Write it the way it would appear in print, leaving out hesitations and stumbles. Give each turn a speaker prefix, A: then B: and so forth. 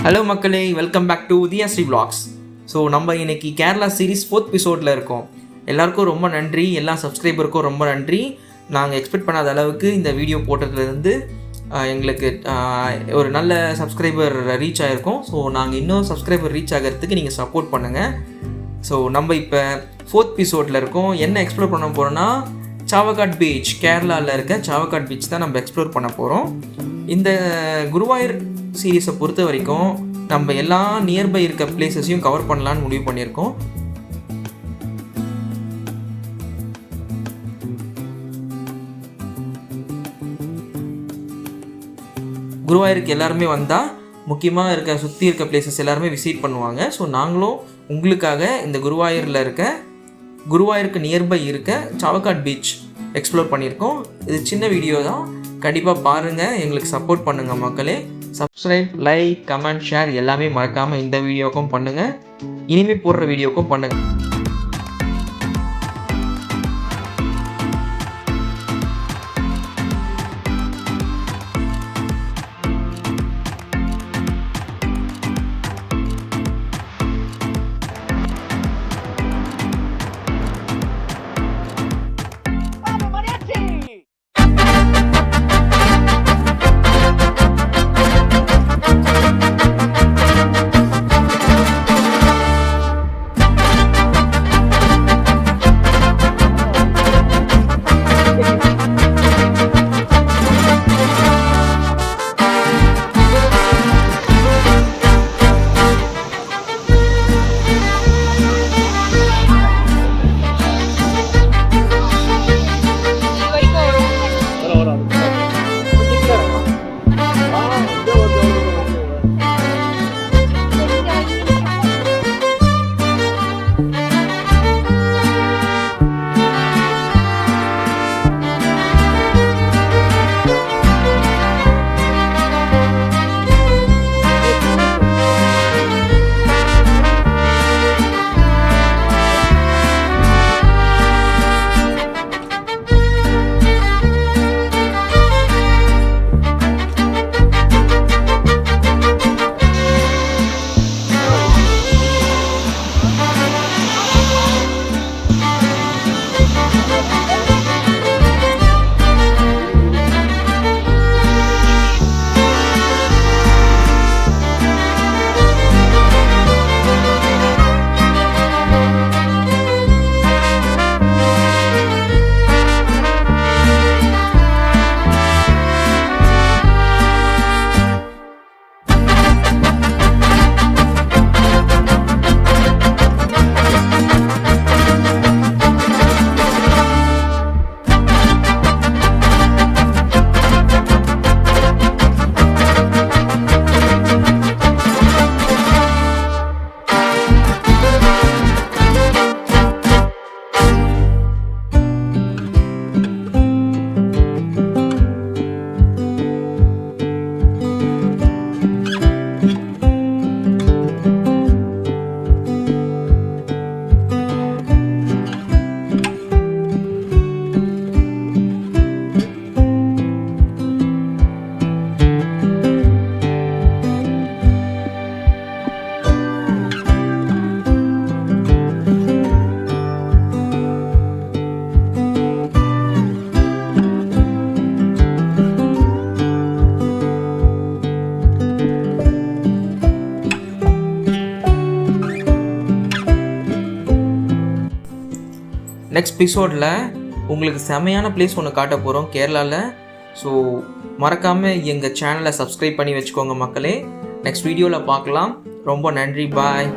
A: Hello மக்களே, welcome back to the ST vlogs. So நம்ம இன்னைக்கு கேரளா சீரீஸ் 4th எபிசோடில் இருக்கோம். எல்லாருக்கும் ரொம்ப நன்றி, எல்லா சப்ஸ்கிரைபருக்கும் ரொம்ப நன்றி. நாங்கள் எக்ஸ்பெக்ட் பண்ணாத அளவுக்கு இந்த வீடியோ போட்டதுலேருந்து எங்களுக்கு ஒரு நல்ல சப்ஸ்கிரைபர் ரீச் ஆகிருக்கோம். ஸோ நாங்கள் இன்னும் சப்ஸ்கிரைபர் ரீச் ஆகிறதுக்கு நீங்கள் சப்போர்ட் பண்ணுங்கள். ஸோ நம்ம இப்போ 4th எபிசோடில் இருக்கோம். என்ன எக்ஸ்ப்ளோர் பண்ண போகிறோன்னா சாவக்காட் பீச், கேரளாவில் இருக்க சாவக்காட் பீச் தான் நம்ம எக்ஸ்ப்ளோர் பண்ண போகிறோம். இந்த குருவாயூர் சீரீஸை பொறுத்த வரைக்கும் நம்ம எல்லா நியர்பை இருக்க பிளேசஸையும் கவர் பண்ணலான்னு முடிவு பண்ணியிருக்கோம். குருவாயூருக்கு எல்லாருமே வந்தால் முக்கியமாக இருக்க சுற்றி இருக்க பிளேசஸ் எல்லாருமே விசிட் பண்ணுவாங்க. ஸோ நாங்களும் உங்களுக்காக இந்த குருவாயூருக்கு நியர்பை இருக்க சாவக்காட் பீச் எக்ஸ்ப்ளோர் பண்ணியிருக்கோம். இது சின்ன வீடியோ தான், கண்டிப்பாக பாருங்கள், எங்களுக்கு சப்போர்ட் பண்ணுங்கள் மக்களே. சப்ஸ்கிரைப், லைக், கமெண்ட், ஷேர் எல்லாமே மறக்காமல் இந்த வீடியோக்கும் பண்ணுங்கள், இனிமேல் போடுற வீடியோக்கும் பண்ணுங்கள். நெக்ஸ்ட் எபிசோடில் உங்களுக்கு செமையான பிளேஸ் ஒன்று காட்ட போகிறோம் கேரளாவில். ஸோ மறக்காமல் எங்கள் சேனலை சப்ஸ்கிரைப் பண்ணி வச்சுக்கோங்க மக்களே. நெக்ஸ்ட் வீடியோவில் பார்க்கலாம். ரொம்ப நன்றி, பாய்.